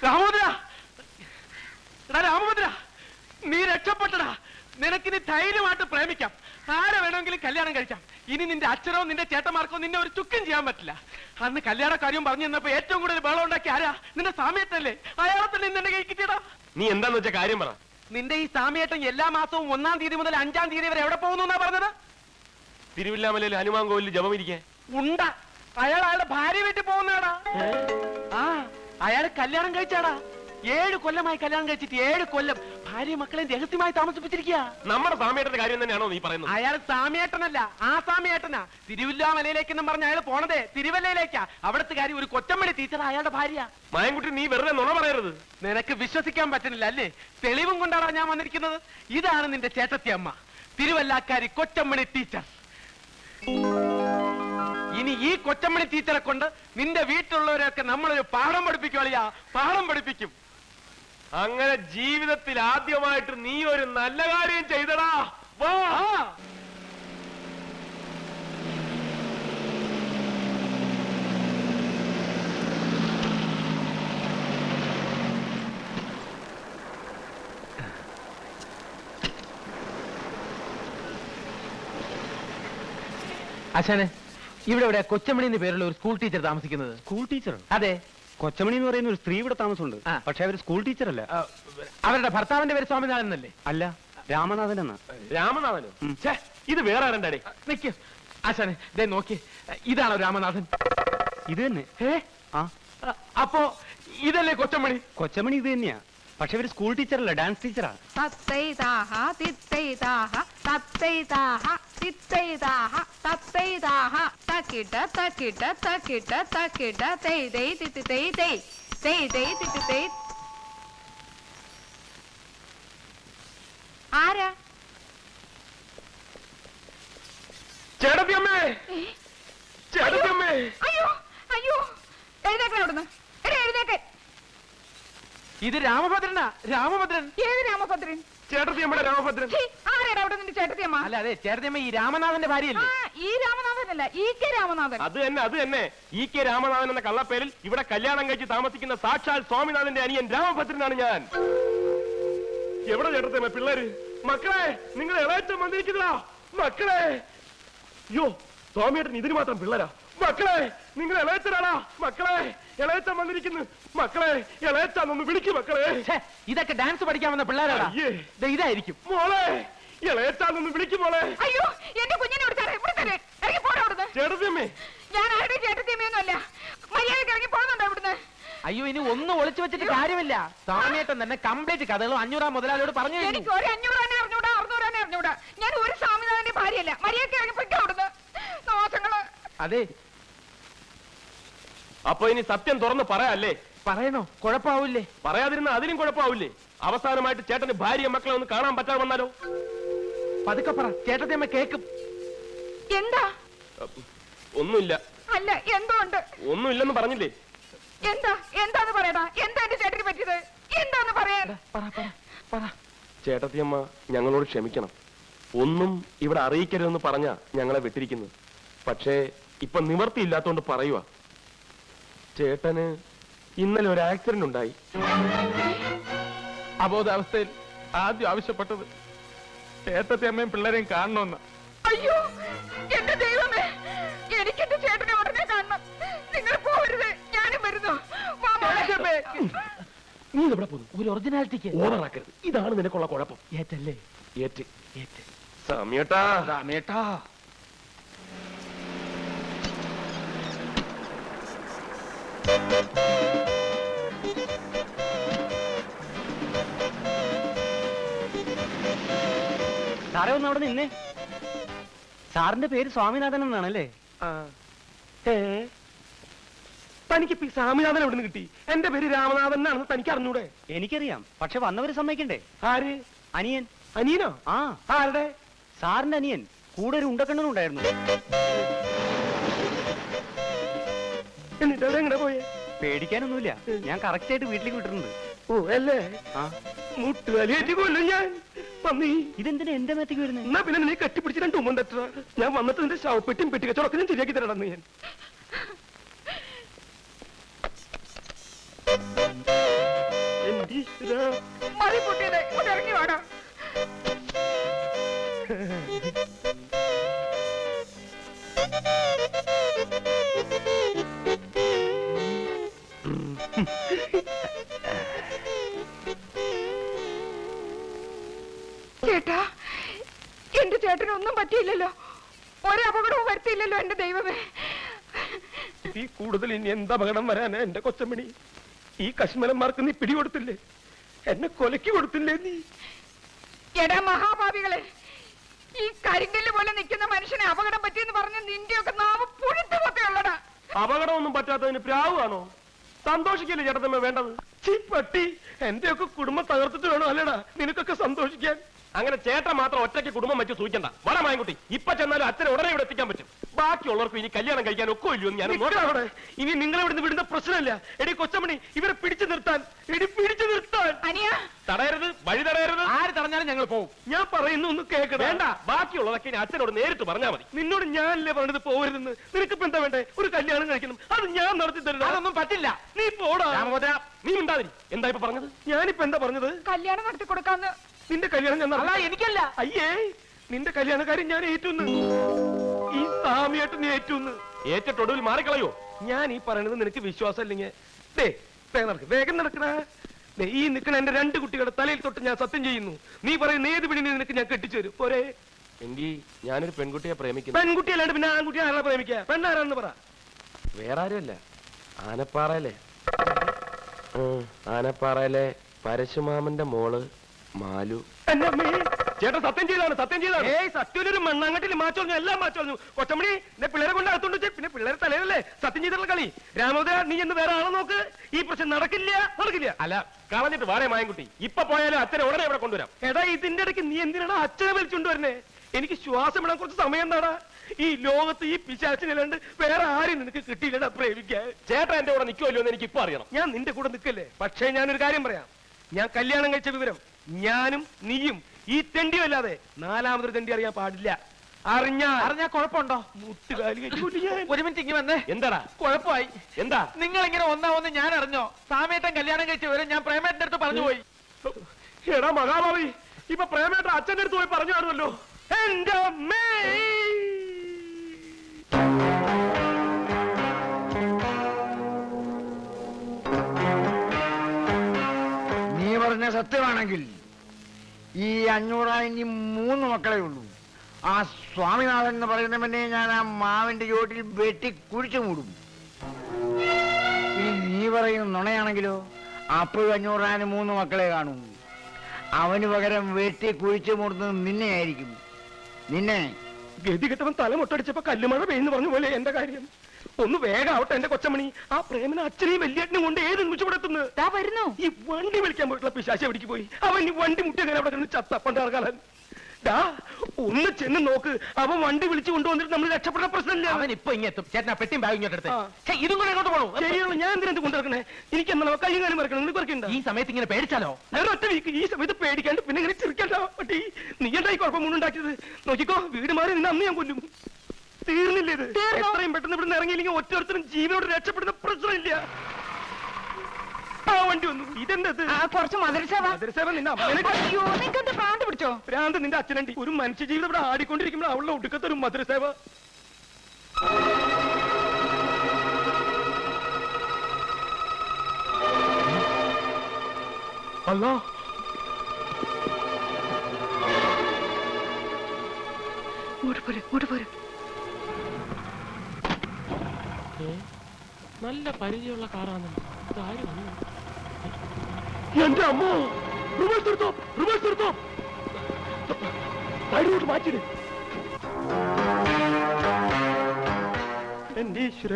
രാമഭദ്ര, രാമഭദ്ര, നീ രക്ഷപ്പെട്ടടാ. നിനക്കിനി ധൈര്യമായിട്ട് പ്രേമിക്കാം, ആരെ വേണമെങ്കിലും കല്യാണം കഴിക്കാം. ഇനി നിന്റെ അച്ഛനോ നിന്റെ ചേട്ടന്മാർക്കോ നിന്നെ ഒരു ചുക്കും ചെയ്യാൻ പറ്റില്ല. അന്ന് കല്യാണ കാര്യം പറഞ്ഞു തന്നപ്പോ ഏറ്റവും കൂടുതൽ ബഹളം ഉണ്ടാക്കി ആരാ? നിന്റെ സാമ്യേട്ടനല്ലേ? അയാളെ തന്നെ നിന്റെ കൈ കിട്ടിയടാ. നീ എന്താന്ന് വെച്ച കാര്യം പറ. നിന്റെ ഈ സാമ്യേട്ടൻ എല്ലാ മാസവും 1-ാം തീയതി മുതൽ 5-ാം തീയതി വരെ എവിടെ പോകുന്നു എന്നാ പറഞ്ഞത്? തിരുവില്ലാമലയിൽ ഹനുമാൻ കോവിലിൽ ജപമിരിക്കാൻ. ഉണ്ട, അയാൾ അയാളുടെ ഭാര്യ വീട്ടിൽ പോകുന്നതാടാ. ആ, അയാൾ കല്യാണം കഴിച്ചാടാ. 7 കൊല്ലമായി കല്യാണം കഴിച്ചിട്ട് 7 കൊല്ലം ഭാര്യ മക്കളെ രഹസ്യമായി താമസിപ്പിച്ചിരിക്കുക. നമ്മുടെ സാമ്യേട്ടന്റെ കാര്യം തന്നെയാണോ നീ പറയുന്നത്? അയാൾ സാമ്യേട്ടനല്ല, ആ സാമ്യേട്ടനാ. തിരുവില്ലാമലയിലേക്കെന്നും പറഞ്ഞ അയാൾ പോണതേ തിരുവല്ലയിലേക്കാ. അവിടുത്തെ കാര്യം ഒരു കൊച്ചമ്മടി ടീച്ചർ അയാളുടെ ഭാര്യ. മായൻകുട്ടി, നീ വെറുതെ നുണ പറയരുത്. നിനക്ക് വിശ്വസിക്കാൻ പറ്റുന്നില്ല അല്ലേ? തെളിവും കൊണ്ടാണ് ഞാൻ വന്നിരിക്കുന്നത്. ഇതാണ് നിന്റെ ചേട്ടത്തി അമ്മ, തിരുവല്ലാക്കാരി കൊച്ചമ്മണി ടീച്ചർ. ഇനി ഈ കൊച്ചമ്മണി ടീച്ചറെ കൊണ്ട് നിന്റെ വീട്ടിലുള്ളവരെയൊക്കെ നമ്മളൊരു പാഠം പഠിപ്പിക്കുവളിയാ, പാഠം പഠിപ്പിക്കും. അങ്ങനെ ജീവിതത്തിൽ ആദ്യമായിട്ട് നീ ഒരു നല്ല കാര്യം ചെയ്തടാ. വാ. അച്ഛനെ, ഇവിടെ ഇവിടെ കൊച്ചമണി എന്ന് പേരുള്ള ഒരു സ്കൂൾ ടീച്ചർ താമസിക്കുന്നത്. School teacher? അതെ. കൊച്ചമണി എന്ന് പറയുന്ന ഒരു സ്ത്രീ ഇവിടെ താമസമുണ്ട്. പക്ഷെ അവർ സ്കൂൾ ടീച്ചർ അല്ല. അവരുടെ ഭർത്താവിന്റെ പേര് സ്വാമിനാഥൻ എന്നല്ലേ? അല്ല, രാമനാഥൻ എന്നാ. രാമനാഥനോ? ഇത് വേറെ ആരണ്ടാടേ? നിക്ക് ആശാനെ, ദേ നോക്കി, ഇതാണോ രാമനാഥൻ? ഇത് തന്നെ. അപ്പോ ഇതല്ലേ കൊച്ചമണി? കൊച്ചമണി ഇത് തന്നെയാ. പക്ഷെ ഇവര് സ്കൂൾ ടീച്ചർ അല്ല, ഡാൻസ് ടീച്ചറാ. ആരാ? ചേട്ടത്തിയമ്മേ, ചേട്ടത്തിയമ്മേ. അയ്യോ അയ്യോ, എഴുന്നേക്കാൻ അവിടുന്ന്, എഴുന്നേക്കാൻ. ഇത് രാമഭദ്രനാ, രാമഭദ്രൻ. ഏത് രാമഭദ്രൻ? ചേട്ടത്തിയമ്മയുടെ രാമഭദ്രൻ. ആരാടാ അവിടെ നിന്റെ ചേട്ടത്തിയമ്മ? അല്ല, അതെ, ചേട്ടത്തിയമ്മ ഈ രാമനാഥന്റെ ഭാര്യയല്ലേ? ഈ രാമനാഥനല്ല, ഈ കെ രാമനാഥൻ. അത് തന്നെ. ഈ കെ രാമനാഥൻ എന്ന കള്ളപ്പേരിൽ ഇവിടെ കല്യാണം കഴിച്ച് താമസിക്കുന്ന സാക്ഷാൽ സ്വാമിനാഥന്റെ അനിയൻ രാമഭദ്രനാണ് ഞാൻ. എവിടെ ചേട്ടത്തിയമ്മ പിള്ളേര്? മക്കളെ, നിങ്ങൾ ഇളയച്ചൻ വന്നിരിക്കുന്നതാ. മക്കളെ, യോ സ്വാമിയേട്ടൻ ഇതിന് മാത്രം പിള്ളേരാ. മക്കളെ, നിങ്ങൾ ഇളയച്ചനാണാ? മക്കളെ, ഇളയച്ചൻ വന്നിരിക്കുന്നു. മക്കളെ, ഇളയച്ചാന്നൊന്ന് വിളിക്കും. മക്കളെ, ഇതൊക്കെ ഡാൻസ് പഠിക്കാൻ വന്ന പിള്ളേരാ. ഇതായിരിക്കും. മോളെ, ഇളയച്ചാന്നൊന്ന് വിളിക്കും. മോളെ, അയ്യോ, എന്റെ കുഞ്ഞിനെ ഇറങ്ങി പോടാ അവിടുന്ന്. ചേട്ടത്തിയമ്മേ, ഞാൻ ആരുടെ ചേട്ടത്തിയമ്മയൊന്നുമല്ല. മര്യാദയ്ക്ക് ഇറങ്ങി പോകുന്നുണ്ടോ അവിടുന്ന്? അയ്യോ, ഇനി ഒന്നും ഒളിച്ചു വെച്ചിട്ട് കാര്യമില്ല. സ്വാമിയേട്ടൻ തന്നെ കംപ്ലീറ്റ് കഥകളും 500 മുതലാളിയോട് പറഞ്ഞു. എനിക്ക് ഒരു 500 അറിഞ്ഞൂടാ, 600 അറിഞ്ഞൂടാ. ഞാൻ ഒരു സ്വാമിനാഥന്റെ ഭാര്യയല്ല. മര്യാദയ്ക്ക് ഇറങ്ങി പൊയ്ക്കോ അവിടുന്ന്. ദോഷങ്ങള്. അതെ, അപ്പൊ ഇനി സത്യം തുറന്ന് പറയാല്ലേ? പറയണോ? കുഴപ്പാവൂല്ലേ? പറയാതിരുന്ന അതിനും കുഴപ്പാവൂല്ലേ? അവസാനമായിട്ട് ചേട്ടന് ഭാര്യ മക്കളെ ഒന്ന് കാണാൻ പറ്റാതെ വന്നാലോ? പതുക്കെ പറ, ചേട്ടത്തിയമ്മ കേക്കും. എന്താ? ഒന്നുമില്ല. അല്ല, എന്തോ ഉണ്ട്. ഒന്നുമില്ലെന്ന് പറഞ്ഞില്ലേ? എന്താന്ന് പറയടാ. എന്താ എന്റെ ചേട്ടന് പറ്റിയത്? എന്താന്ന് പറയാൻ? ചേട്ടത്തിയമ്മ ഞങ്ങളോട് ക്ഷമിക്കണം. ഒന്നും ഇവിടെ അറിയിക്കരുതെന്ന് പറഞ്ഞാ ഞങ്ങളെ വിട്ടിരിക്കുന്നത്. പക്ഷേ ഇപ്പൊ നിവർത്തിയില്ലാത്തോണ്ട് പറയുക. ചേട്ടന് ഇന്നലെ ഒരു ആക്സിഡന്റ് ഉണ്ടായി. അബോധാവസ്ഥയിൽ ആദ്യം ആവശ്യപ്പെട്ടത് ചേട്ടത്തിയമ്മയും പിള്ളേരെയും കാണണമെന്ന്. അയ്യോ, എന്റെ ദൈവമേ, എനിക്ക് എന്റെ ചേട്ടനെ ഉടനെ കാണണം. നിങ്ങൾ പോകരുത്, ഞാനും വരുന്നു. നീ ഇവിടെ പോകുന്നു. ഒരു ഒറിജിനാലിറ്റിക്ക് ഓവറാക്കരുത്. ഇതാണ് നിനക്കുള്ള കുഴപ്പം. ഏറ്റല്ലേ? ഏറ്റ് സമയട്ടാ. സമയട്ടാ. സാറേ, ഒന്ന് അവിടെ നിന്നേ. സാറിന്റെ പേര് സ്വാമിനാഥൻ എന്നാണല്ലേ? തനിക്ക് സ്വാമിനാഥൻ എവിടെ നിന്ന് കിട്ടി? എന്റെ പേര് രാമനാഥൻ എന്നാണെന്ന് തനിക്ക് അറിഞ്ഞൂടെ? എനിക്കറിയാം, പക്ഷെ വന്നവര് സമ്മതിക്കണ്ടേ? ആര്? അനിയൻ. അനിയനോ? ആ. ആരുടെ? സാറിന്റെ അനിയൻ. കൂടെ ഒരു ഉണ്ടക്കണ്ണനുണ്ടായിരുന്നു. എന്നിട്ട് എവിടെ പോയേ? പേടിക്കാനൊന്നുമില്ല, ഞാൻ കറക്റ്റ് ആയിട്ട് വീട്ടിലേക്ക് വിട്ടിട്ടുണ്ട്. ഓ അല്ലേ? ആ, മുട്ടുകാലിയേറ്റ് കൊല്ലും ഞാൻ. ഇതെന്തിനാ എന്റെ മേത്തേക്ക് വരുന്നത്? എന്നാ പിന്നെ നീ കെട്ടിപ്പിടിച്ച് 2 ഉമ്മ തട്ട. ഞാൻ വന്നിട്ട് നിന്റെ ശവപ്പെട്ടിയും പെട്ടിക്കച്ചവടൊക്കെ ഞാൻ ശരിയാക്കി തരണം. ഞാൻ മതി പൊട്ടിയത്, ഇങ്ങോട്ട് ഇറങ്ങി വേണം. ചേട്ടാ, എന്റെ ചേട്ടനൊന്നും പറ്റിയില്ലല്ലോ, ഒരപകടവും വരുത്തിയില്ലല്ലോ എന്റെ ദൈവമേ. ഈ കൂടുതൽ ഇനി എന്ത് അപകടം വരാനാ എന്റെ കൊച്ചമണി? ഈ കശ്മലന്മാർക്ക് നീ പിടികൊടുത്തില്ലേ? എന്നെ കൊലക്ക് കൊടുത്തില്ലേ നീ? എടാ മഹാഭാവികളെ, ഈ കരിങ്കല്ല് പോലെ നിൽക്കുന്ന മനുഷ്യനെ അപകടം പറ്റിയെന്ന് പറഞ്ഞ നിന്റെയൊക്കെ നാമം പുഴുത്തു പൊത്തയുള്ളടാ. അപകടമൊന്നും പറ്റാത്തതിന് പ്രാവാണോ? സന്തോഷിക്കല്ലേ ചേട്ടത്തമ്മ വേണ്ടത്? പട്ടി, എന്റെയൊക്കെ കുടുംബം തകർത്തിട്ട് വേണോ അല്ലേടാ നിനക്കൊക്കെ സന്തോഷിക്കാൻ? അങ്ങനെ ചേട്ടൻ മാത്രം ഒറ്റയ്ക്ക് കുടുംബം വെച്ച് സൂചിക്കണ്ട. വടമായൻകുട്ടി, ഇപ്പൊ ചെന്നാലും അച്ഛനെ ഉടനെ ഇവിടെ എത്തിക്കാൻ പറ്റും. ബാക്കിയുള്ളവർക്ക് ഇനി കല്യാണം കഴിക്കാൻ ഒക്കെ ഇല്ലയോ? ഞാൻ നോക്കാവിടെ. ഇനി നിങ്ങൾ ഇവിടുന്ന് വിടുന്ന പ്രശ്നമില്ല. എടി കൊച്ചമണി, ഇവരെ പിടിച്ചു നിർത്താൻ, പിടിച്ചു നിർത്താൻ. അനിയാ, തടയരുത്, വഴി തടയരുത്. ആര് തടഞ്ഞാലും ഞങ്ങൾ പോകും. ഞാൻ പറയുന്നു ഒന്ന് കേൾക്കണം. വേണ്ട, ബാക്കിയുള്ളതൊക്കെ ഇനി അച്ഛനോട് നേരിട്ട് പറഞ്ഞാൽ മതി. നിന്നോട് ഞാനല്ലേ പറഞ്ഞത് പോകരുതെന്ന്. നിനക്കിപ്പോ എന്താ വേണ്ടേ? ഒരു കല്യാണം കഴിക്കണം, അത് ഞാൻ നടത്തി തരണം. അതൊന്നും പറ്റില്ല. നീ പോടാ. നീ ഉണ്ടാതിരി. എന്താ ഇപ്പൊ പറഞ്ഞത്? ഞാനിപ്പോ എന്താ പറഞ്ഞത്? കല്യാണം നടത്തി കൊടുക്കാന്ന്. നിന്റെ കല്യാണം ഞാൻ അല്ല, എനിക്കല്ല. അയ്യേ, നിന്റെ കല്യാണക്കാരി ഞാൻ ഏറ്റുന്ന്. ഈ സാമിയായിട്ട് നീ ഏറ്റുന്ന്. ഏറ്റിട്ടൊടുവിൽ മാറിക്കളയോ? ഞാൻ ഈ പറയണത് നിനക്ക് വിശ്വാസം ഇല്ലെങ്കിൽ വേഗം നടക്കണ. ഈ നിൽക്കണ എന്റെ 2 കുട്ടികളുടെ തലയിൽ തൊട്ട് ഞാൻ സത്യം ചെയ്യുന്നു. നീ പറയുന്ന ഏത് പിടി നിനക്ക് ഞാൻ കെട്ടിച്ചു തരും. പോരെ? എങ്കിൽ ഞാനൊരു പെൺകുട്ടിയെ പ്രേമിക്കുന്നു. പെൺകുട്ടിയല്ലാണ്ട് പിന്നെ ആൺകുട്ടിയെ ആരാ പ്രേമിക്കുക? പെണ്ണാരാന്ന് പറ. വേറെ ആരുമല്ല, ആനപ്പാറയിലെ ആനപ്പാറയിലെ പരശുമാമന്റെ മോള് മാലു. ചേട്ടൻ സത്യം ചെയ്താണ്, സത്യം ചെയ്താണ്. ഏയ്, സത്യൊരു മണ്ണാങ്കട്ടിൽ മാച്ചോളഞ്ഞു, എല്ലാം മാച്ചോളഞ്ഞു. കൊച്ചമണി, പിള്ളേരെ കൊണ്ട് അകത്തോണ്ട് വെച്ച് പിന്നെ പിള്ളേരെ തലയിലല്ലേ സത്യം ചെയ്തിട്ടുള്ള കളി. രാമോദര, നീ എന്ന് വേറെ ആളെ നോക്ക്. ഈ പ്രശ്നം നടക്കില്ല. അല്ല, കളഞ്ഞിട്ട് വാടേ മായൻകുട്ടി. ഇപ്പൊ പോയാലും അച്ഛനെ ഉടനെ ഇവിടെ കൊണ്ടുവരാം. എടാ, ഇതിന്റെ ഇടയ്ക്ക് നീ എന്തിനാണ് അച്ഛനെ വിളിച്ചുകൊണ്ട് വരുന്നേ? എനിക്ക് ശ്വാസം ഇടാൻ കുറച്ച് സമയം എന്താടാ? ഈ ലോകത്ത് ഈ പിശാച്ചിനല്ലാണ്ട് വേറെ ആരും നിനക്ക് കിട്ടിയില്ലടാ പ്രേമിക്കാൻ. ചേട്ടൻ എന്റെ കൂടെ നിൽക്കുമല്ലോ എന്ന് എനിക്ക് ഇപ്പൊ അറിയണം. ഞാൻ നിന്റെ കൂടെ നിൽക്കല്ലേ? പക്ഷേ ഞാനൊരു കാര്യം പറയാം. ഞാൻ കല്യാണം കഴിച്ച വിവരം ഞാനും നീയും ഈ തെണ്ടിയും അല്ലാതെ 4മതൊരു തെണ്ടി അറിയാൻ പാടില്ല. അറിഞ്ഞാ കുഴപ്പമുണ്ടോ? മുട്ടുകാലി ഞാൻ. ഒരു മിനിറ്റ് ഇങ്ങ് വന്നേ. എന്താടാ കുഴപ്പമായി. എന്താ? നിങ്ങൾ ഇങ്ങനെ ഒന്നാവെന്ന് ഞാൻ അറിഞ്ഞോ? സാമേട്ടൻ കല്യാണം കഴിച്ച വിവരം ഞാൻ പ്രേമേട്ടന്റെ അടുത്ത് പറഞ്ഞു പോയി. എടാ മഹാഭാവി, ഇപ്പൊ പ്രേമേട്ട അച്ഛന്റെ അടുത്ത് പോയി പറഞ്ഞു കാണുമല്ലോ. എന്റെ അമ്മേ, നീ പറഞ്ഞ സത്യമാണെങ്കിൽ ഈ 500 ഇനി 3 മക്കളെ ഉള്ളൂ. ആ സ്വാമിനാഥൻ എന്ന് പറയുന്നവനെ ഞാൻ ആ മാവിന്റെ ചോട്ടിൽ വെട്ടി കുഴിച്ചു മൂടും. ഇനി നീ പറയുന്ന നുണയാണെങ്കിലോ, അപ്പോഴും 500 3 മക്കളെ കാണും. അവന് പകരം വെട്ടി കുഴിച്ചു മൂടുന്നത് നിന്നെയായിരിക്കും. നിന്നെ. ഗതി കെട്ടവൻ തല മുട്ടടിച്ചപ്പോ കല്ലുമഴ പെയ്യുന്നു പറഞ്ഞ പോലെ എന്റെ കാര്യം. ഒന്ന് വേഗാവട്ടെ എന്റെ കൊച്ചമണി. ആ പ്രേമന അച്ഛനെയും വലിയേട്ടനും കൊണ്ട് ഏത് നിമിഷം ഇവിടെ എത്തുന്നത്? വരുന്നു. ഈ വണ്ടി വിളിക്കാൻ പോയിട്ടുള്ള പിശാശ എവിടേക്ക് പോയി? അവൻ ഈ വണ്ടി മുട്ടി അങ്ങനെ അവിടെ കിടന്ന് ചത്തപ്പണ്ടാകാലൻ. ഡാ, ഒന്ന് ചെന്ന് നോക്ക്. അവൻ വണ്ടി വിളിച്ചു കൊണ്ടുവന്നിട്ട് നമ്മൾ രക്ഷപ്പെട്ട പ്രശ്നമില്ല. അവൻ ഇപ്പൊ ഇങ്ങെത്തും. ചേട്ടനാ പെട്ടിയും ബാഗ് ഇങ്ങോട്ട് എടുത്ത്. ഇതും കൂടെ എങ്ങോട്ട് പോകണു? ശരിയാണ്, ഞാൻ എന്തിനാ കൊണ്ടുവരണേ? എനിക്ക് എന്നാ കയ്യും കാര്യം മറക്കണം. നിനക്ക് വരക്കണ്ട. ഈ സമയത്ത് ഇങ്ങനെ പേടിച്ചാലോ? ഒറ്റ വീക്ക് ഈ സമയത്ത് പേടിക്കാണ്ട് പിന്നെ ഇങ്ങനെ ചിരിക്കണ്ട. പട്ടി, നീ എന്തായി കുഴപ്പം മുന്നുണ്ടാക്കിയത്? നോക്കിക്കോ, വീട് മാറി നിന്ന് അന്ന് ഞാൻ കൊല്ലും. തീർന്നില്ല ഇത്. എത്രയും പെട്ടെന്ന് ഇവിടുന്ന് ഇറങ്ങിയില്ലെങ്കിൽ ഒറ്റൊരുത്തരും ജീവനോട് രക്ഷപ്പെടുന്ന പ്രശ്നമില്ല. ആ വണ്ടി വന്നു. ഇതെന്തത്? കുറച്ച് മധുരസേവ. മധുരസേവ നിന്റെ അമ്മേനെ. അയ്യോ, നിങ്ങൾക്ക് ഭ്രാന്ത് പിടിച്ചോ? ഭ്രാന്ത് നിന്റെ അച്ഛനണ്ടി. ഒരു മനുഷ്യ ജീവിതം ഇവിടെ ആടിക്കൊണ്ടിരിക്കുമ്പോൾ അവളുടെ ഒടുക്കത്തെ ഒരു മധുരസേവ. അല്ലോ, ഇങ്ങോട്ട് പോര്. നല്ല പരിചയമുള്ള കാറാണ്. എന്റെ അമ്മ, റിവേഴ്സ് എടുത്തോ. സൈഡിലോട്ട് മാറ്റിട്. എന്റെ ഈശ്വര.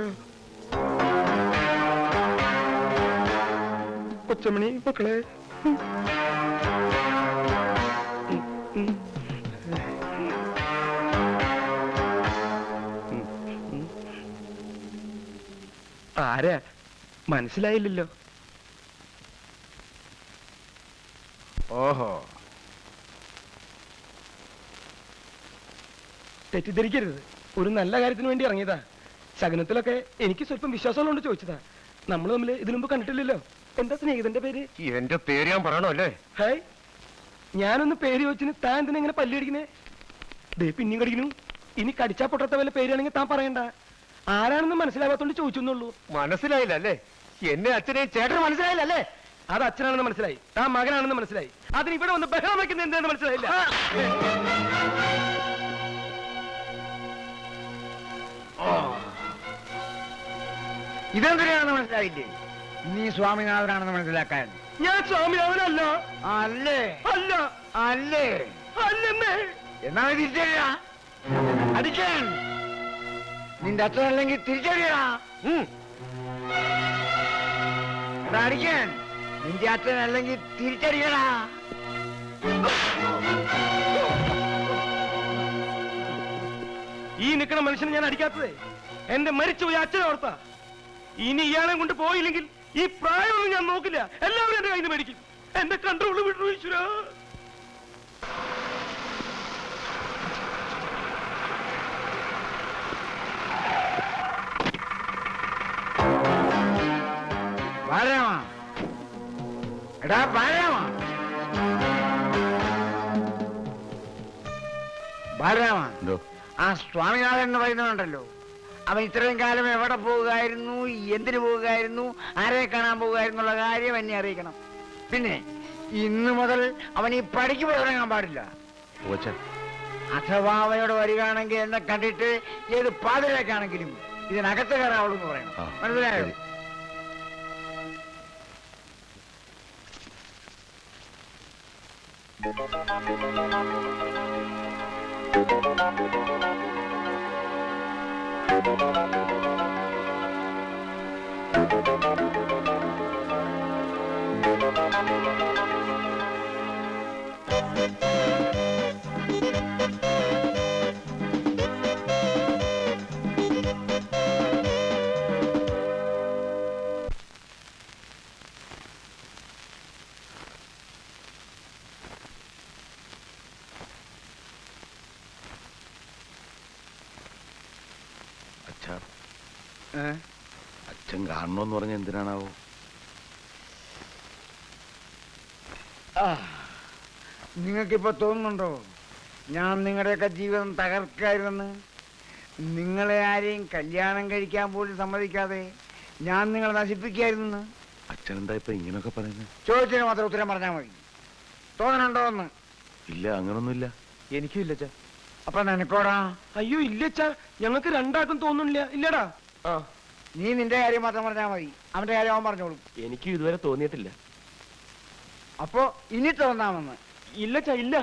കൊച്ചമണി മക്കളെ, ആരാ മനസ്സിലായില്ലല്ലോ. ഓഹോ, തെറ്റിദ്ധരിക്കരുത്. ഒരു നല്ല കാര്യത്തിന് വേണ്ടി ഇറങ്ങിയതാ. ശകനത്തിലൊക്കെ എനിക്ക് സ്വല്പം വിശ്വാസമുള്ളതുകൊണ്ട് ചോദിച്ചതാ. നമ്മൾ തമ്മിൽ ഇതിനു മുമ്പ് കണ്ടിട്ടില്ലല്ലോ. എന്താ സ്നേഹിതന്റെ പേര്? എന്റെ പേര് ഞാൻ പറയണോ അല്ലേ? ഹായ്, ഞാനൊന്ന് പേര് ചോദിച്ചിന് താൻ എന്തിനാ ഇങ്ങനെ പല്ലടിക്കണേ? ദേ പിന്നെയും കടിക്കണു. ഇനി കടിച്ചാ പൊട്ടത്ത വല്ല പേരാണെങ്കിൽ താൻ പറയണ്ട. ആരാണെന്ന് മനസ്സിലാവാത്തോണ്ട് ചോദിച്ചെന്നുള്ളൂ. മനസ്സിലായില്ല അല്ലേ? എന്നെ അച്ഛനെ ചേട്ടന് മനസ്സിലായില്ല അല്ലേ? അത് അച്ഛനാണെന്ന് മനസ്സിലായി, താൻ മകനാണെന്ന് മനസ്സിലായി. അതിന് ഇവിടെ വന്ന് ബഹളം വയ്ക്കുന്നത് എന്താണെന്ന് മനസ്സിലായില്ല. ഇതെന്തിനാണെന്ന് മനസ്സിലായില്ലേ? നീ സ്വാമിനാഥനാണെന്ന് മനസ്സിലാക്കാൻ. ഞാൻ സ്വാമിനാഥനല്ല. അല്ലേ? അല്ല. അല്ലേ? അല്ലെന്നേ. എന്നാ തിരിച്ചറിയ അടിക്കാൻ. നിന്റെ അച്ഛനല്ലെങ്കിൽ തിരിച്ചറിയടാ. അടിക്കാൻ. നിന്റെ അച്ഛനല്ലെങ്കിൽ തിരിച്ചറിയടാ. ഈ നിൽക്കുന്ന മനുഷ്യനെ ഞാൻ അടിക്കാത്തതേ എന്റെ മരിച്ചുപോയി അച്ഛനെ ഓർത്താ. ഇനി ഇയാളെ കൊണ്ട് പോയില്ലെങ്കിൽ ഈ പ്രായമൊന്നും ഞാൻ നോക്കില്ല. എല്ലാവരും എന്റെ കയ്യിൽ നിന്ന് മേടിക്കും. എന്റെ കൺട്രോള് വിട്ടു ഈശ്വരാ. ബാലരാമ, എടാ ബാലരാമ, ബാലരാമ, ആ സ്വാമിനാഥൻ എന്ന് പറയുന്നതുണ്ടല്ലോ, അവൻ ഇത്രയും കാലം എവിടെ പോകുകയായിരുന്നു, എന്തിനു പോകുകയായിരുന്നു, ആരെ കാണാൻ പോകുകയായിരുന്നു എന്നുള്ള കാര്യം എന്നെ അറിയിക്കണം. പിന്നെ ഇന്നു മുതൽ അവൻ ഈ പടിക്ക് പുറത്തിറങ്ങാൻ പാടില്ല. അഥവാ അവനോട് വരികയാണെങ്കിൽ എന്നെ കണ്ടിട്ട് ഏത് പാതിരേക്കാണെങ്കിലും ഇതിനകത്ത് കയറാവുള്ളൂ എന്ന് പറയണം. മനസ്സിലായോ? അച്ഛൻ കാണണമെന്ന് പറഞ്ഞ എന്തിനാണാവോ? നിങ്ങൾക്കിപ്പോ തോന്നുന്നുണ്ടോ ഞാൻ നിങ്ങളുടെയൊക്കെ ജീവിതം തകർക്കായിരുന്നെന്ന്? നിങ്ങളെ ആരെയും കല്യാണം കഴിക്കാൻ പോലും സമ്മതിക്കാതെ ഞാൻ നിങ്ങളെ നശിപ്പിക്കായിരുന്നെന്ന്? അച്ഛൻ എന്താ ഇപ്പൊ ഇങ്ങനൊക്കെ പറയുന്നത്? ചോദിച്ചതിന് മാത്രം ഉത്തരം പറഞ്ഞാൽ മതി. തോന്നണുണ്ടോ എന്ന്? ഇല്ല, അങ്ങനൊന്നുമില്ല. എനിക്കും ഇല്ലച്ചാ. അപ്പൊ നിനക്കോടാ? അയ്യോ ഇല്ലച്ചാ, ഞങ്ങൾക്ക് രണ്ടാക്കും തോന്നുന്നില്ല. ഇല്ലടാ. നീ നിന്റെ കാര്യം മാത്രം പറഞ്ഞാൽ മതി, അവന്റെ കാര്യം അവൻ പറഞ്ഞോളും. എനിക്ക് ഇതുവരെ തോന്നിയിട്ടില്ല. അപ്പോ ഇനി തോന്നാമെന്ന്? ഇല്ലച്ചാ, ഇല്ല.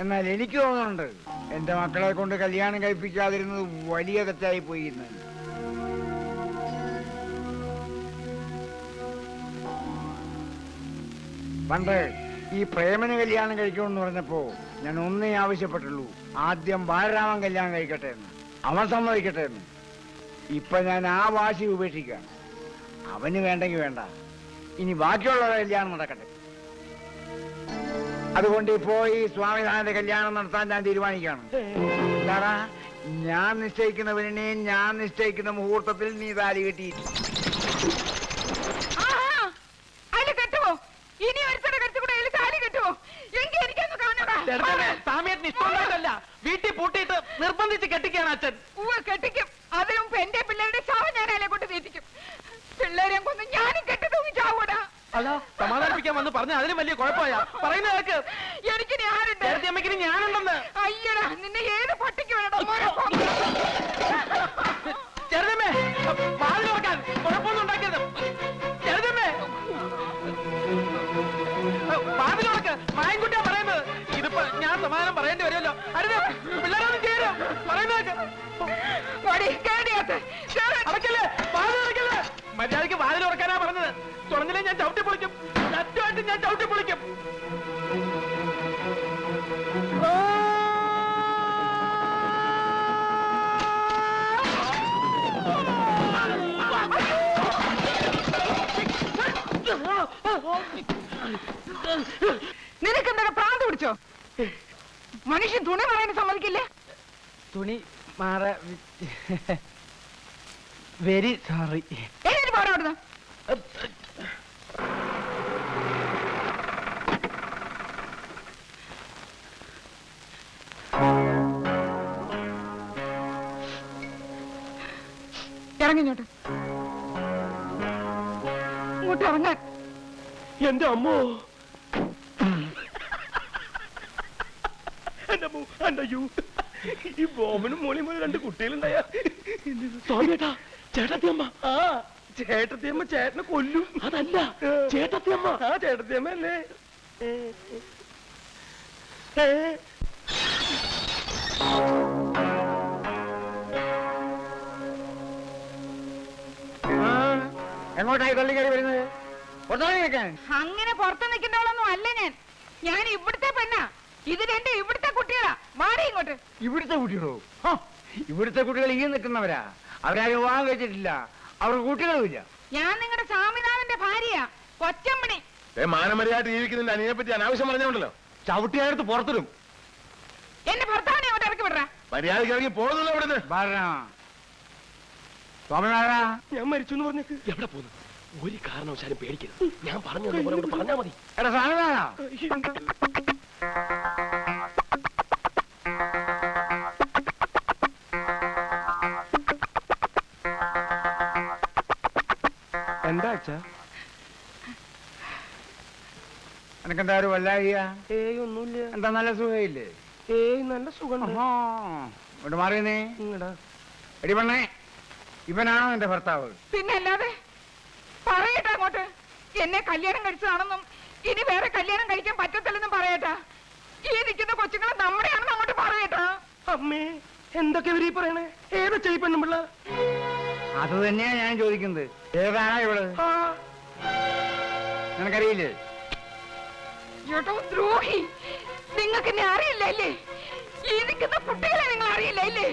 എന്നാൽ എനിക്ക് തോന്നുന്നുണ്ട് എന്റെ മക്കളെ കൊണ്ട് കല്യാണം കഴിപ്പിക്കാതിരുന്നത് വലിയ തെറ്റായി പോയി എന്ന്. പണ്ട് ഈ പ്രേമന് കല്യാണം കഴിക്കണമെന്ന് പറഞ്ഞപ്പോ ഞാൻ ഒന്നേ ആവശ്യപ്പെട്ടുള്ളൂ, ആദ്യം ബാലരാമൻ കല്യാണം കഴിക്കട്ടെ എന്ന്, അവൻ സമ്മതിക്കട്ടെ എന്ന്. ഇപ്പൊ ഞാൻ ആ വാശി ഉപേക്ഷിക്കുകയാണ്. അവന് വേണ്ടെങ്കിൽ വേണ്ട, ഇനി ബാക്കിയുള്ളവരുടെ കല്യാണം നടക്കട്ടെ. അതുകൊണ്ട് ഇപ്പോ ഈ സ്വാമിനാഥന്റെ കല്യാണം നടത്താൻ ഞാൻ തീരുമാനിക്കുകയാണ്. എന്താടാ, ഞാൻ നിശ്ചയിക്കുന്ന പെണ്ണിനെ ഞാൻ നിശ്ചയിക്കുന്ന മുഹൂർത്തത്തിൽ നീ താലി കെട്ടിയിട്ട് അതില് കെട്ടുവോ? ഇനി ഒരുത്തടെ കെട്ടുകൂടെ അതിൽ താലി കെട്ടുവോ? എങ്കിൽ എനിക്കൊന്ന് കാണടാ. സാമിയത്തിന് ഇഷ്ടമുള്ളതല്ല, വീട്ടിൽ പൂട്ടിയിട്ട് നിർബന്ധിച്ച് കെട്ടിക്കാണ് അച്ഛൻ. കെട്ടിക്കും. അതിനു മുമ്പ് എന്റെ പിള്ളേരുടെ ശവം ഞാൻ അതിലെ കൊണ്ട് തീറ്റിക്കും. പിള്ളേരെ കൊന്ന് ഞാനും കെട്ടി തൂങ്ങി ചാവൂടാ. അതാ സമാധാനിപ്പിക്കാൻ വന്ന് പറഞ്ഞ അതിലും വലിയ കുഴപ്പമാ പറയുന്ന കേക്ക്. എനിക്കിനി ആരുണ്ട്? അമ്മയ്ക്കിനി ഞാനുണ്ടെന്ന്. അയ്യടാ, നിന്നെ ഏത് പട്ടിക്ക് വേണോ? ചെറുതമ്മേ, വാതിൽ തുറക്കാൻ കുഴപ്പമൊന്നും ഉണ്ടാക്കരുത്. ചെറുതമ്മേ, വാതിൽ തുറക്ക്. മായൻകുട്ടിയാ പറയുന്നത്. ഇതിപ്പോ ഞാൻ സമാധാനം പറയേണ്ടി വരുമല്ലോ. അരുത്, പിള്ളേരൊന്നും ചേരും പറയുന്നതൊക്കെ. അടക്കല്ലേ, വാതിൽ അടക്കല്ലേ. മര്യാദയ്ക്ക് വാതിൽ തുറക്കാനാ പറഞ്ഞത്. തുറന്നില്ലേ ഞാൻ ചവിട്ടി പൊളിക്കും. സത്യമായിട്ട് ഞാൻ ചവിട്ടി പൊളിക്കും. നിനക്കെന്താ പ്രാന്ത് പിടിച്ചോ? മനുഷ്യൻ തുണി മാറാൻ സമ്മതിക്കില്ലേ? തുണി മാറ വെരി സോറി. എഴുതി പോരാ അവിടുന്ന്. ഇറങ്ങിഞ്ഞോട്ട്, ഇങ്ങോട്ട് ഇറങ്ങാൻ. എന്റെ അമ്മോ, എന്റെ അമ്മോ, എന്റെ അയ്യോ, ഈ ബോബനും മോളിയും പോലെ രണ്ട് കുട്ടികളുണ്ടായ സ്വാമിയേട്ടാ, ചേട്ടത്തിയമ്മ. ആ ചേട്ടത്തിയമ്മ ചേട്ടനെ കൊല്ലും. അതല്ല, ചേട്ടത്തിയമ്മ. ആ ചേട്ടത്തിയമ്മ അല്ലേ? എങ്ങോട്ടായി തള്ളി കയറി വരുന്നത്? പുറത്തായി നിൽക്കാൻ. അങ്ങനെ പുറത്ത് നിൽക്കുന്നവളൊന്നും അല്ല ഞാൻ. ഞാൻ ഇവിടുത്തെ പെണ്ണാ. ഇത് രണ്ട് ഇവിടുത്തെ കുട്ടികളാ. മാറി ഇങ്ങോട്ട്. ഇവിടുത്തെ കുട്ടികളോ? ഹ, ഇവിടുത്തെ കുട്ടികൾ ഈ നിൽക്കുന്നവരാ. അവരാരും വിവാഹം കഴിച്ചിട്ടില്ല, അവർക്ക് കുട്ടികളുമില്ല. ഞാൻ നിങ്ങളുടെ സ്വാമിനാഥന്റെ ഭാര്യയാ, കൊച്ചമ്മണി. മാനമര്യാദ ജീവിക്കുന്നതിന്റെ അനിയെ പറ്റി അനാവശ്യം പറഞ്ഞോണ്ടല്ലോ. ചവിട്ടിയടുത്ത് പുറത്തിടും. എന്റെ ഭർത്താവിനെ അങ്ങോട്ട് ഇറക്കി വിടറാ. മര്യാദയ്ക്ക് ഇറങ്ങി പോകുന്നല്ലോ അവിടെ നിന്ന്. സ്വാമിനാഥ, ഞാൻ മരിച്ചു എന്ന് പറഞ്ഞിട്ട് എവിടെ പോകുന്നു? ഒരു കാരണവശാലും പേടിക്കരുത്. ഞാൻ പറഞ്ഞു പറഞ്ഞാ മതി. എടാ സ്വാമിനാഥ, എന്താ അച്ഛാ? എനിക്കെന്താ ഒരു വല്ലായിക? ഏയ് ഒന്നുമില്ല. എന്താ നല്ല സുഖയില്ലേ? ഏയ് നല്ല സുഖം. ഇവിടെ മാറിയെന്നേ. എടി പെണ്ണേ, ഇവനാണോ എന്റെ ഭർത്താവ്? പിന്നെ അല്ലാതെ. പറയട്ടെ അങ്ങോട്ട്. എന്നെ കല്യാണം കഴിച്ചതാണെന്നും ഇനി വേറെ കല്യാണം കഴിക്കാൻ പറ്റത്തില്ലെന്നും പറയട്ടാ. ഈ നിൽക്കുന്ന കൊച്ചുങ്ങളെ നമ്മുടെയാണെന്ന് അങ്ങോട്ട് പറയട്ടാ. അമ്മേ, എന്തൊക്കെ ഇവരീ പറയണേ? ഏതാ ചെയ്യപ്പെണ്ണുമ്പിള്ള? അത് തന്നെയാ ഞാൻ ചോദിക്കുന്നത്. ഏതാണോ ഇവള്? നിനക്കറിയില്ലേ? ചേട്ടോ ദ്രോഹി, നിങ്ങൾക്ക് എന്നെ അറിയില്ല അല്ലേ? ഈ നിൽക്കുന്ന കുട്ടികളെ നിങ്ങൾ അറിയില്ല അല്ലേ?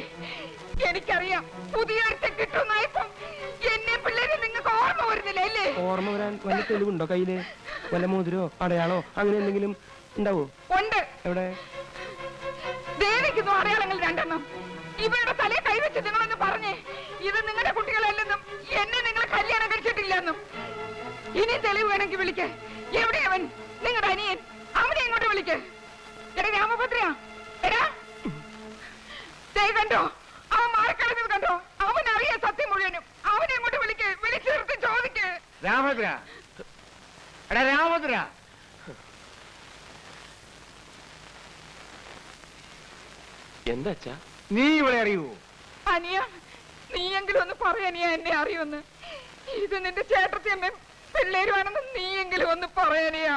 എനിക്കറിയാം, പുതിയ അടുത്ത് കിട്ടുന്നായപ്പം എന്നെ പിള്ളേരെ നിങ്ങൾക്ക് ഓർമ്മ വരുന്നില്ല അല്ലേ? ഓർമ്മ വരാൻ വല്ല തെളിവുണ്ടോ കയ്യില്? വല്ല മോതിരോ അടയാളോ അങ്ങനെ എന്തെങ്കിലും ഉണ്ടാവോ? ഉണ്ട്. എവിടെ? ദേവിക്കുന്നു അടയാളങ്ങൾ രണ്ടെണ്ണം. ഇവരുടെ തലയെ കൈവച്ച് നിങ്ങളൊന്ന് പറഞ്ഞേ, ഇത് നിങ്ങളുടെ കുട്ടികളല്ലെന്നും എന്നെ നിങ്ങൾ കല്യാണം കഴിച്ചിട്ടില്ലെന്നും. ഇനി തെളിവ് വേണമെങ്കിൽ വിളിക്ക്. എവിടെയവൻ? നിങ്ങളുടെ അനിയൻ. അവനെ ഇങ്ങോട്ട് വിളിക്ക്. എടാ രാമഭദ്ര, എടാ കണ്ടോ അവൻ മാറിക്കളഞ്ഞത് കണ്ടോ? അവൻ അറിയാ സത്യം മുഴുവനും. അവനെ ഇങ്ങോട്ട് വിളിക്ക്. വിളിച്ചു നിർത്തി ചോദിക്ക്. രാമഭദ്ര, എടാ രാമഭദ്ര. എന്താ അച്ഛാ? നീ ഇവിടെ അറിയുവോ? അനിയ, നീയെങ്കിലും ഒന്ന് പറയാനിയ എന്നെ അറിയുമെന്ന്. ഇത് നിന്റെ ചേട്ടത്തിയമ്മയും പിള്ളേരുമാണെന്ന് നീയെങ്കിലും ഒന്ന് പറയാനിയാ.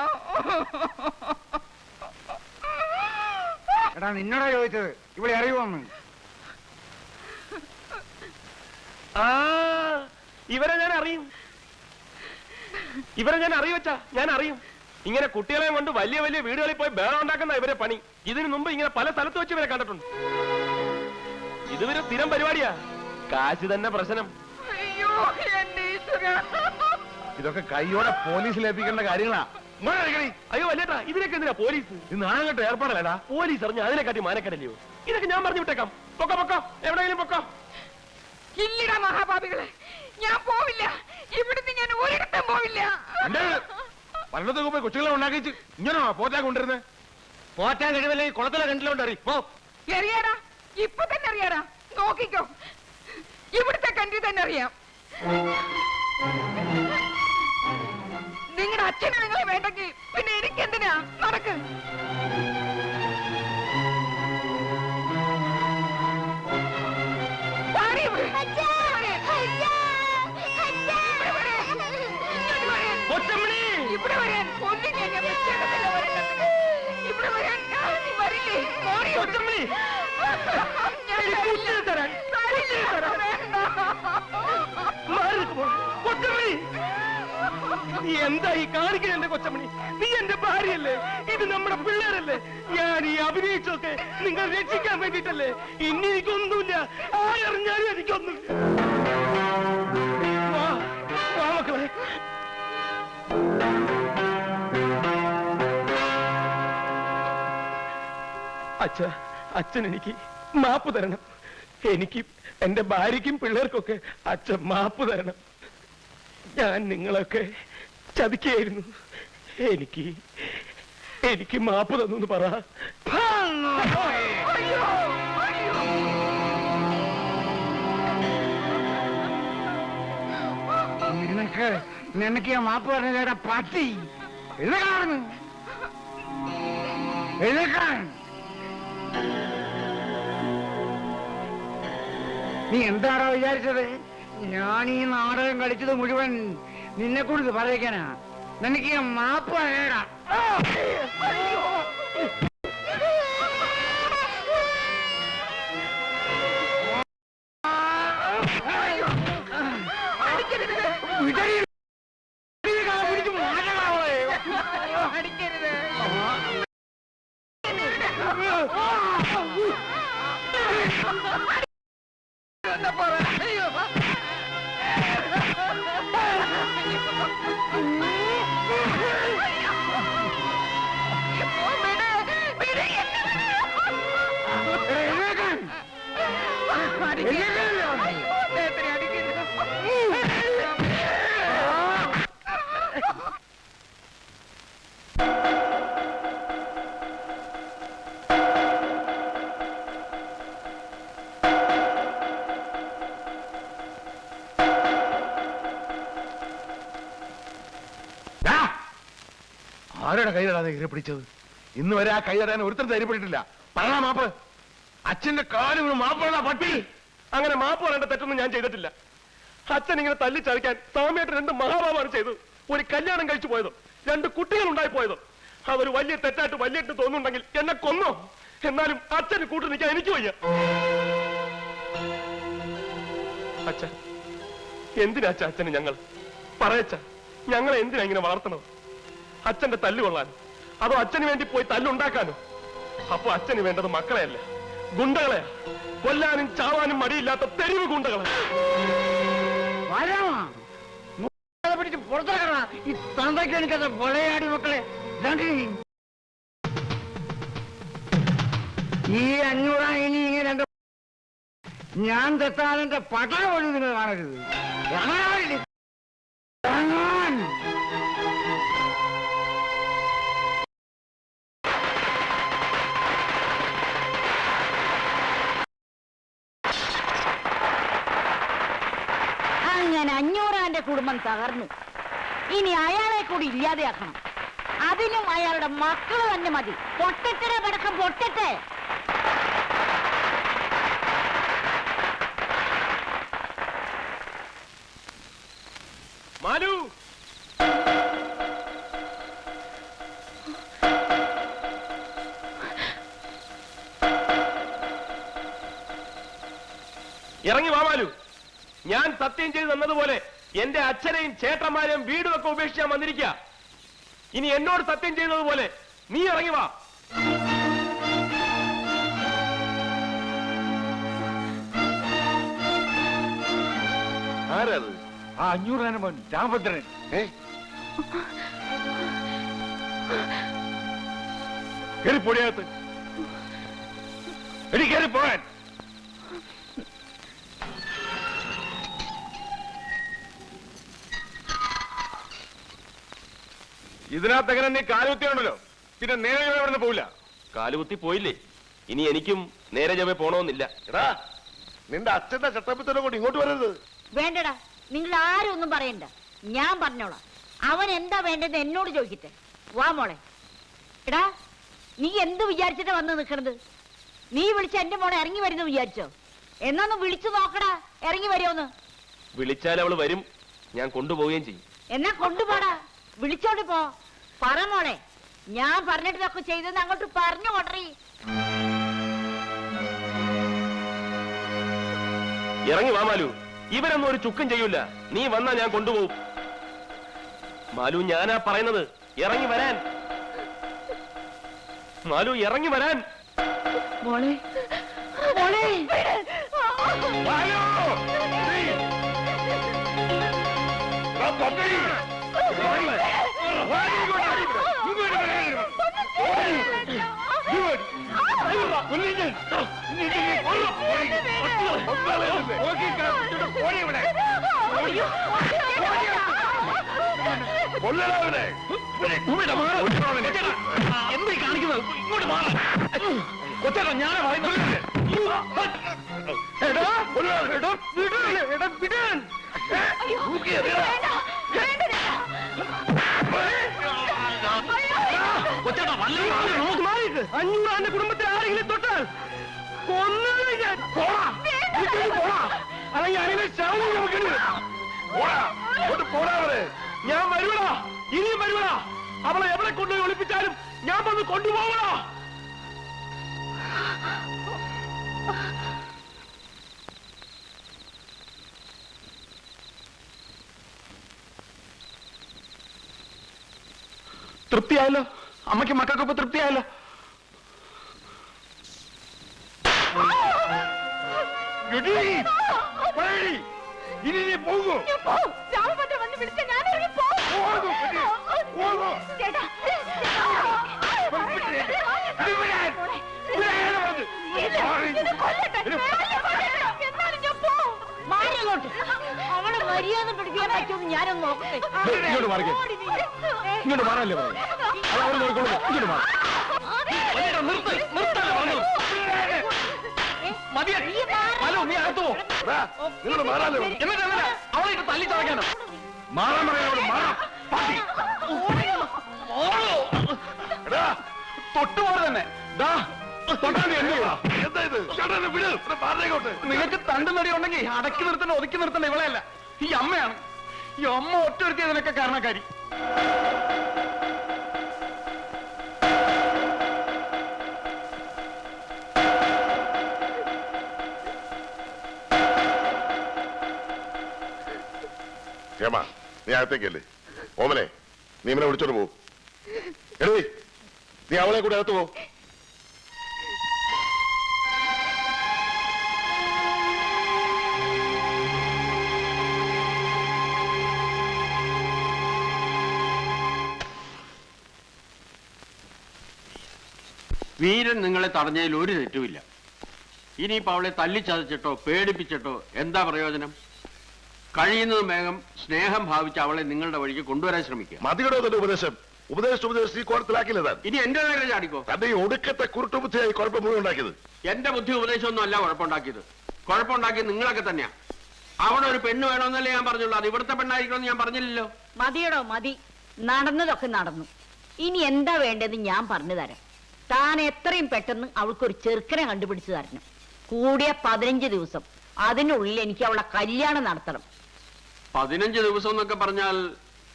എടാ നിന്നോടാ ചോദിച്ചത്, ഇവിടെ അറിയുവോന്ന്. ആ, ഇവരെ ഞാൻ അറിയും. ഇവരെ ഞാൻ അറിയുവച്ചാ, ഞാൻ അറിയും. ഇങ്ങനെ കുട്ടികളെ കൊണ്ട് വലിയ വലിയ വീടുകളിൽ പോയി ബേളം ഉണ്ടാക്കുന്ന ഇവരെ പണി. ഇതിനു മുമ്പ് ഇങ്ങനെ പല സ്ഥലത്ത് വെച്ച് ഇവരെ കണ്ടിട്ടുണ്ട്. ഇതുവരെ സ്ഥിരം പരിപാടിയാ. കാശ് തന്നെ പ്രശ്നം. അയ്യോ എന്റെ ഈശ്വരാ. ഇതൊക്കെ കൈയോടെ പോലീസിൽ ഏൽപ്പിക്കേണ്ട കാര്യങ്ങളാ. അയ്യോ അല്ലേട്ടാ, ഇതിനൊക്കെ എന്തിനാ പോലീസ്? ഇത് നാളെ ഏർപ്പാടല്ലേടാ. പോലീസ് അറിഞ്ഞ അതിനെക്കാട്ടി മാനക്കടല്ലയോ? ഇതൊക്കെ ഞാൻ പറഞ്ഞു വിട്ടേക്കാം. പൊക്കോ പൊക്കോ, എവിടെയെങ്കിലും പൊക്കോ. ഇല്ലടാ മഹാപാപികളെ, ഞാൻ പോവില്ല. ഇവിടുന്ന് ഞാൻ ഒരിടത്തും പോവില്ല. പണ്ടത്തൊക്കെ പോയി കൊച്ചുകളെ ഉണ്ടാക്കിച്ച് ഇങ്ങനോ പോറ്റാൻ കൊണ്ടിരുന്നേ? പോറ്റാൻ കഴിവില്ലേ? കുളത്തിലെ കണ്ടിലോണ്ടറി പോ. അറിയാടാ, ഇപ്പൊ തന്നെ അറിയാടാ. നോക്കിക്കോ, ഇവിടുത്തെ കണ്ടി തന്നെ അറിയാം. നിങ്ങളുടെ അച്ഛനെ നിങ്ങളെ വേണ്ടെങ്കിൽ പിന്നെ എനിക്കെന്തിനാ? നടക്ക്. ഇവിടെ വരാൻ കൊല്ലും ഞാൻ. ഇവിടെ വരാൻ വരില്ലേ? നീ എന്താ ഈ കാണിക്കുന്ന എന്റെ കൊച്ചമണി? നീ എന്റെ ഭാര്യയല്ലേ? ഇത് നമ്മുടെ പിള്ളേരല്ലേ? ഞാൻ ഈ അഭിനയിച്ചൊക്കെ നിങ്ങൾ രക്ഷിക്കാൻ വേണ്ടിട്ടല്ലേ? ഇനി എനിക്കൊന്നുമില്ല. ആരറിഞ്ഞാലും എനിക്കൊന്നുമില്ല. വാ വാ മക്കളെ. അച്ഛൻ എനിക്ക് മാപ്പ് തരണം. എനിക്ക് എന്റെ ഭാര്യയ്ക്കും പിള്ളേർക്കൊക്കെ അച്ഛൻ മാപ്പ് തരണം. ഞാൻ നിങ്ങളൊക്കെ ചതിക്കായിരുന്നു. എനിക്ക് മാപ്പ് തന്നു പറ. നിനക്ക് ഞാൻ മാപ്പ് പറഞ്ഞ പട്ടി എഴുതക്കാണ് എഴുതക്കാൻ നീ എന്താണോ വിചാരിച്ചത്? ഞാൻ ഈ നാടകം കളിച്ചത് മുഴുവൻ നിന്നെ കുറിച്ച് പറയിക്കാനാ. നിനക്ക് ഞാൻ മാപ്പ് പറയടാ. ആരുടെ കൈതടാതെ കയറി പിടിച്ചത്? ഇന്ന് വരെ ആ കൈതടാൻ ഒരുത്തരം ധൈര്യപ്പെട്ടിട്ടില്ല. പറയണ മാപ്പ്. അച്ഛന്റെ കാല് മാപ്പുള്ള പട്ടി. അങ്ങനെ മാപ്പ് പറയേണ്ട തെറ്റൊന്നും ഞാൻ ചെയ്തിട്ടില്ല. അച്ഛൻ ഇങ്ങനെ തല്ലിച്ചതയ്ക്കാൻ സ്വാമിയായിട്ട് 2 മഹാഭാവമാണ് ചെയ്തത്. ഒരു കല്യാണം കഴിച്ചു പോയതോ 2 കുട്ടികൾ ഉണ്ടായി പോയതോ അതൊരു വലിയ തെറ്റായിട്ട് വലിയിട്ട് തോന്നുന്നുണ്ടെങ്കിൽ എന്നെ കൊന്നോ. എന്നാലും അച്ഛന് കൂട്ടു നിൽക്കാൻ എനിക്ക് വയ്യ. അച്ഛൻ എന്തിനാ അച്ഛന് ഞങ്ങൾ പറയച്ച ഞങ്ങളെ എന്തിനാ ഇങ്ങനെ വളർത്തണത്? അച്ഛന്റെ തല്ല് കൊള്ളാനോ അതോ അച്ഛന് വേണ്ടി പോയി തല്ലുണ്ടാക്കാനോ? അപ്പൊ അച്ഛന് വേണ്ടത് മക്കളെയല്ല, ഗുണ്ടകളെയാ. കൊല്ലാനും ചാവാനും മടിയില്ലാത്ത തെരുവ് ഗുണ്ടകളെ. പിടിച്ച് പുറത്താക്കണ ഈ തന്തയ്ക്ക് എനിക്കത് പൊളയാടി മക്കളെ. ഈ 500 ഇനി ഇങ്ങനെ ഞാൻ തെത്താലെന്റെ പട്ടണ പോലും നിങ്ങൾ കാണരുത്. അങ്ങനെ 500 കുടുംബം തകർന്നു. ഇനി അയാളെ കൂടി ഇല്ലാതെയാക്കണം. അതിനും അയാളുടെ മക്കള് തന്നെ മതി. പൊട്ടട്ടെ പടക്കം പൊട്ടട്ടെ. മാലു, ഇറങ്ങി വാ മാലു. ഞാൻ സത്യം ചെയ്ത് തന്നതുപോലെ എന്റെ അച്ഛനെയും ചേട്ടന്മാരെയും വീടും ഒക്കെ ഉപേക്ഷിച്ചാൻ വന്നിരിക്കുക. ഇനി എന്നോട് സത്യം ചെയ്തതുപോലെ നീ ഇറങ്ങി വാ. ആരത്? ആ 500 മോൻ രാമഭദ്രൻ. കയറി പൊടിയകത്ത്. എടി കയറി പോകാൻ. ഇതിനകത്ത് എങ്ങനെ നീ കാലുകുത്തിയുണ്ടല്ലോ, പിന്നെ നേരെ ഇവിടെ പോവില്ല. കാലുകുത്തി പോയില്ലേ, ഇനി എനിക്കും നേരെ ചൊവ്വേ പോണമെന്നില്ല. എടാ, നിന്റെ അച്ഛന്റെ ചട്ടപ്പിത്തനെ കൊണ്ട് ഇങ്ങോട്ട് വരരുത്. വേണ്ടടാ, നിങ്ങൾ ആരും ഒന്നും പറയണ്ട. ഞാൻ പറഞ്ഞോളാം. അവൻ എന്താ വേണ്ടത് എന്നോട് ചോദിക്കട്ടെ. വാ മോളെ. എടാ, നീ എന്ത് വിചാരിച്ചിട്ടാ വന്ന് നിൽക്കണത്? നീ വിളിച്ച എന്റെ മോളെ ഇറങ്ങി വരുന്നു വിചാരിച്ചോ? എന്നൊന്ന് വിളിച്ചു നോക്കടാ, ഇറങ്ങി വരുമോന്ന്. വിളിച്ചാൽ അവള് വരും, ഞാൻ കൊണ്ടുപോവുകയും ചെയ്യും. എന്നാ കൊണ്ടുപോടാ, വിളിച്ചോണ്ട് പോ. പറ മോളെ, ഞാൻ പറഞ്ഞിട്ടൊക്കെ ചെയ്തെന്ന് അങ്ങോട്ട് പറഞ്ഞു കൊണ്ടറി. ഇറങ്ങി വാ മാലു. ഇവരൊന്നും ഒരു ചുക്കും ചെയ്യൂല. നീ വന്നാ ഞാൻ കൊണ്ടുപോകും. മാലു, ഞാനാ പറയുന്നത്, ഇറങ്ങി വരാൻ. മാലു, ഇറങ്ങി വരാൻ. മോളെ, മോളെ. എന്ത് കാണിക്കുന്നത്? ഇങ്ങോട്ട് മാറാം. കൊച്ചേട്ടാ, ഞാനാ പറയുന്നത്. എടാ, എടാ, വിടാൻ. അഞ്ഞൂറാന്റെ കുടുംബത്തിൽ ആരെങ്കിലും തൊട്ടാൽ കൊന്നത് ഞാൻ. പോടാ, ഇങ്ങോട്ട് പോടാ. അല്ലെങ്കിൽ അതിനെ ശവം നമുക്കുണ്ട്. പോടാ, ഇങ്ങോട്ട് പോടാ അവരെ. ഞാൻ വരുവടാ, ഇനിയും വരുവടാ. അവളെ എവിടെ കൊണ്ടുപോയി ഒളിപ്പിച്ചാലും ഞാൻ വന്ന് കൊണ്ടുപോകണോ? തൃപ്തിയായല്ലോ, അമ്മയ്ക്ക് മക്കൾക്കൊപ്പം തൃപ്തിയായല്ലോ. എടീ, പോയെടി. ഇനി നീ പോകൂ. രാമഭദ്രൻ വന്ന് വിളിച്ച ഞാൻ ഇറങ്ങി പോകും. പോകൂ, എടീ, പോകൂ. ചേട്ടാ, ഇത് വിടാൻ. വിടാനാണ് പറഞ്ഞത്. ഇത് കൊല്ലട്ടെ. എന്നാലും ഞാൻ പോവും. മാറി അങ്ങോട്ട്. അവളെ മര്യാദ പിടിക്കാൻ പറ്റുമെന്ന് ഞാനൊന്ന് നോക്കട്ടെ. ഇങ്ങോട്ട് മാറിക്കേ. ഇങ്ങോട്ട് മാറാനല്ലേ പറഞ്ഞു. അത് അവർ നോക്കിക്കോളൂ. ഇങ്ങോട്ട് മാറാം. നീ അകത്തോ? നിങ്ങളോട് മാറാനല്ലേ പറഞ്ഞു. എന്നിട്ട് അവളെ തല്ലി ചതയ്ക്കാനോ? മാറാൻ പറയാനോട് മാറാം. പാട്ടി. എടാ, തൊട്ടുപോലെ തന്നെ ദാ, തൊട്ടാണ്ടി എന്നെ വിടാ. എന്താ ഇത്? ചേട്ടാ, എന്നെ വിട്. ഇവിടെ മാറിക്കോട്ടെ. നിങ്ങൾക്ക് തണ്ടു നടി ഉണ്ടെങ്കിൽ അടക്കി നിർത്തണ്ട, ഒതുക്കി നിർത്തണ്ട ഇവളെയല്ല, ഈ അമ്മയാണ്. ഈ അമ്മ ഒറ്റ ഇതിനൊക്കെ കാരണക്കാരി. ഹേമ, നീ അകത്തേക്കല്ലേ. ഓമനെ, നീ ഇവനെ വിളിച്ചോണ്ട് പോ. എടീ, നീ അവളെ കൂടെ അകത്ത് പോ. വീരൻ നിങ്ങളെ തടഞ്ഞതിൽ ഒരു തെറ്റുമില്ല. ഇനിയിപ്പോ അവളെ തല്ലിച്ചതച്ചിട്ടോ പേടിപ്പിച്ചിട്ടോ എന്താ പ്രയോജനം? കഴിയുന്നതും വേഗം സ്നേഹം ഭാവിച്ച് അവളെ നിങ്ങളുടെ വഴിക്ക് കൊണ്ടുവരാൻ ശ്രമിക്കുക. മതിയുടെ തന്നെ ഉപദേശം. ഉപദേശം ഈ കോലത്തിലാക്കില്ല താൻ. ഇനി എന്റെ നേരെ ചാടിക്കോ. തന്റെ ഈ ഒടുക്കത്തെ കുരുട്ടുബുദ്ധിയായി കുഴപ്പം മുഴുവൻ ഉണ്ടാക്കിയത്. എന്റെ ബുദ്ധി ഉപദേശമൊന്നും അല്ല കുഴപ്പമുണ്ടാക്കിയത്. കുഴപ്പമുണ്ടാക്കിയത് നിങ്ങളൊക്കെ തന്നെയാ. അവിടെ ഒരു പെണ്ണ് വേണമെന്നല്ലേ ഞാൻ പറഞ്ഞുള്ളൂ. അത് ഇവിടുത്തെ പെണ്ണായിരിക്കുമെന്ന് ഞാൻ പറഞ്ഞില്ലല്ലോ. മതിയടോ മതി. നടന്നതൊക്കെ നടന്നു. ഇനി എന്താ വേണ്ടതെന്ന് ഞാൻ പറഞ്ഞു തരാം. താൻ എത്രയും പെട്ടെന്ന് അവൾക്കൊരു ചെറുക്കനെ കണ്ടുപിടിച്ചു തരണം. കൂടിയ 15 ദിവസം. അതിനുള്ളിൽ എനിക്ക് അവളെ കല്യാണം നടത്തണം. 15 ദിവസം എന്നൊക്കെ പറഞ്ഞാൽ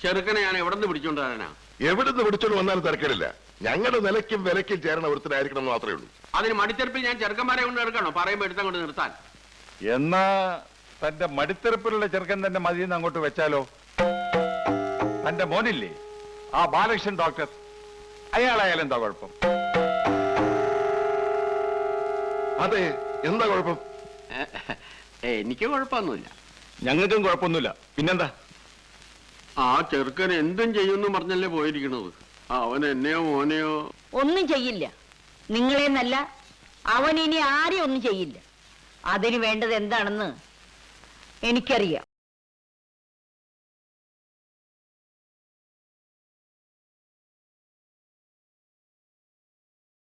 ചെറുക്കനെ ഞാൻ എവിടെ നിന്ന് പിടിച്ചോണ്ട് തരാനാ? എവിടുന്ന് വിളിച്ചോണ്ട് വന്നാലും തിരക്കില്ല. ഞങ്ങളുടെ നിലയ്ക്കും വിലയ്ക്കും ചേരണ ഒരുത്തനായിരിക്കണം എന്ന് മാത്രമേ ഉള്ളൂ. അതിന് മടിത്തെറുപ്പിൽ ഞാൻ ചെറുക്കന്മാരെ കൊണ്ട് എടുക്കണോ? പറയുമ്പോ എടുത്താൽ കൊണ്ട് നിർത്താൻ. എന്നാ തന്റെ മടിത്തെറുപ്പിലുള്ള ചെറുക്കൻ തന്നെ മതിയെന്ന് അങ്ങോട്ട് വെച്ചാലോ? തന്റെ മോനില്ലേ ആ ബാലകൃഷ്ണൻ ഡോക്ടർ, അയാളായാലും എന്താ കുഴപ്പം? അതെ, എന്താ കുഴപ്പം? എനിക്ക് കുഴപ്പമൊന്നുമില്ല. ഞങ്ങൾക്കും കുഴപ്പമൊന്നുമില്ല. പിന്നെന്താ? ആ ചെറുക്കൻ എന്തും ചെയ്യുമെന്ന് പറഞ്ഞല്ലേ പോയിരിക്കണത്. അവൻ എന്നെയോ മോനെയോ ഒന്നും ചെയ്യില്ല. നിങ്ങളെന്നല്ല, അവൻ ഇനി ആരെയും ഒന്നും ചെയ്യില്ല. അതിന് വേണ്ടത് എന്താണെന്ന് എനിക്കറിയാം.